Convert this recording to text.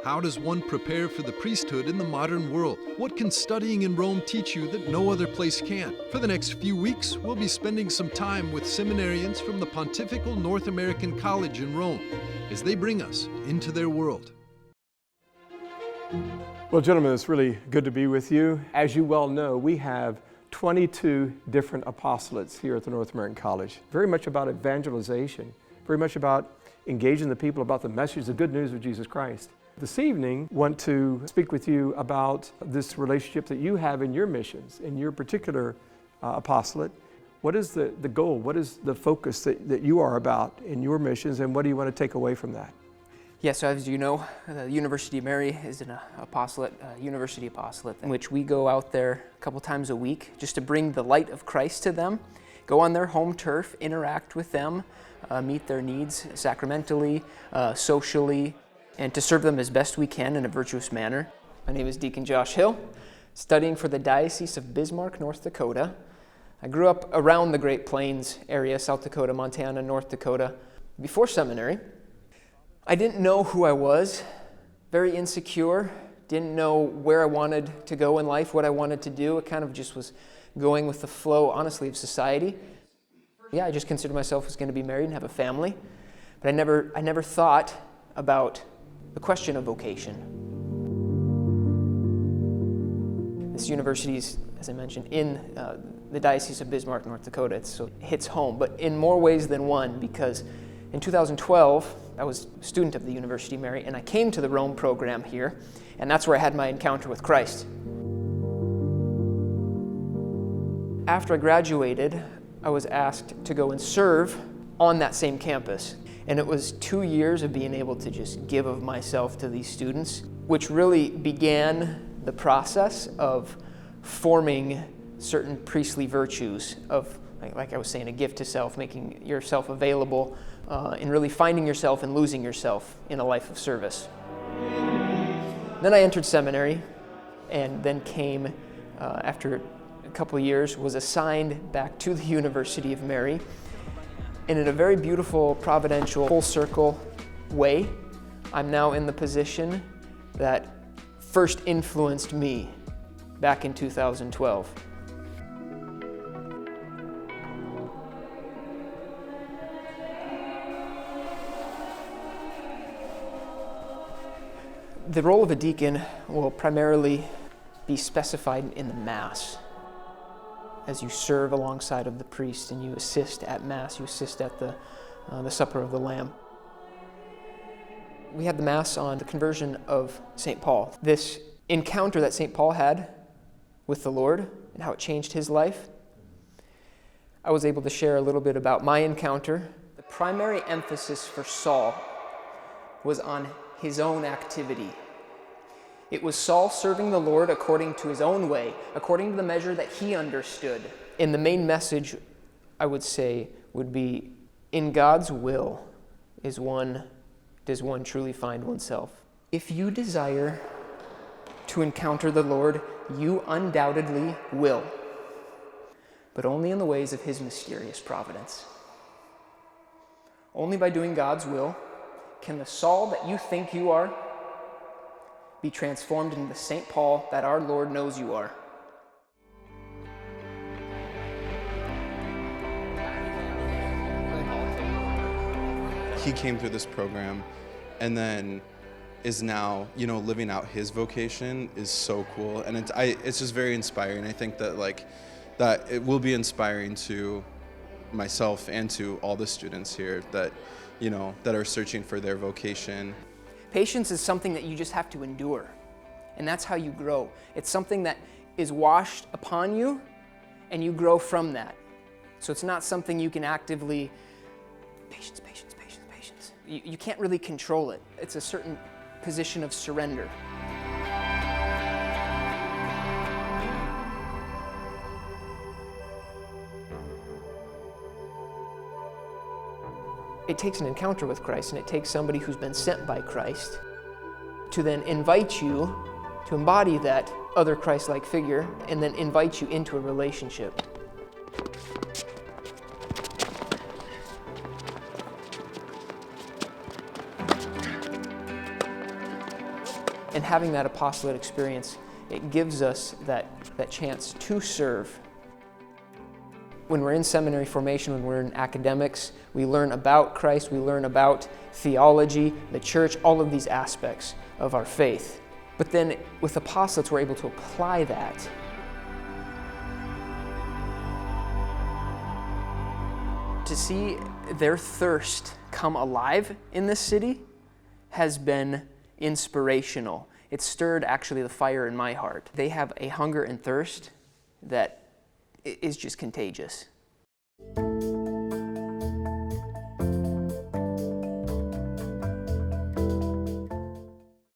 How does one prepare for the priesthood in the modern world? What can studying in Rome teach you that no other place can? For the next few weeks, we'll be spending some time with seminarians from the Pontifical North American College in Rome as they bring us into their world. Well, gentlemen, it's really good to be with you. As you well know, we have 22 different apostolates here at the North American College. Very much about evangelization, very much about engaging the people about the message, the good news of Jesus Christ. This evening, I want to speak with you about this relationship that you have in your missions, in your particular apostolate. What is the goal? What is the focus that you are about in your missions, and what do you want to take away from that? Yeah, so as you know, the University of Mary is an apostolate, university apostolate, in which we go out there a couple times a week just to bring the light of Christ to them, go on their home turf, interact with them, meet their needs sacramentally, socially, and to serve them as best we can in a virtuous manner. My name is Deacon Josh Hill, studying for the Diocese of Bismarck, North Dakota. I grew up around the Great Plains area, South Dakota, Montana, North Dakota, before seminary. I didn't know who I was, very insecure, didn't know where I wanted to go in life, what I wanted to do. It kind of just was going with the flow, honestly, of society. Yeah, I just considered myself as going to be married and have a family, but I never thought about the question of vocation. This university is, as I mentioned, in the Diocese of Bismarck, North Dakota, so it hits home, but in more ways than one, because in 2012, I was a student of the University of Mary, and I came to the Rome program here, and that's where I had my encounter with Christ. After I graduated, I was asked to go and serve on that same campus. And it was 2 years of being able to just give of myself to these students, which really began the process of forming certain priestly virtues of, like I was saying, a gift to self, making yourself available, and really finding yourself and losing yourself in a life of service. Then I entered seminary, and then came, after a couple of years, was assigned back to the University of Mary. And in a very beautiful, providential, full circle way, I'm now in the position that first influenced me back in 2012. The role of a deacon will primarily be specified in the Mass. As you serve alongside of the priest and you assist at Mass, you assist at the Supper of the Lamb. We had the Mass on the conversion of St. Paul. This encounter that St. Paul had with the Lord and how it changed his life, I was able to share a little bit about my encounter. The primary emphasis for Saul was on his own activity. It was Saul serving the Lord according to his own way, according to the measure that he understood. And the main message, I would say, would be, in God's will does one truly find oneself. If you desire to encounter the Lord, you undoubtedly will, but only in the ways of his mysterious providence. Only by doing God's will can the Saul that you think you are be transformed into the St. Paul that our Lord knows you are. He came through this program and then is now, living out his vocation is so cool. And it's just very inspiring. I think that it will be inspiring to myself and to all the students here that are searching for their vocation. Patience is something that you just have to endure, and that's how you grow. It's something that is washed upon you, and you grow from that. So it's not something you can actively, patience. You can't really control it. It's a certain position of surrender. It takes an encounter with Christ, and it takes somebody who's been sent by Christ to then invite you to embody that other Christ-like figure and then invite you into a relationship. And having that apostolate experience, it gives us that chance to serve. When we're in seminary formation, when we're in academics, we learn about Christ, we learn about theology, the church, all of these aspects of our faith. But then with apostolates, we're able to apply that. To see their thirst come alive in this city has been inspirational. It stirred actually the fire in my heart. They have a hunger and thirst that is just contagious.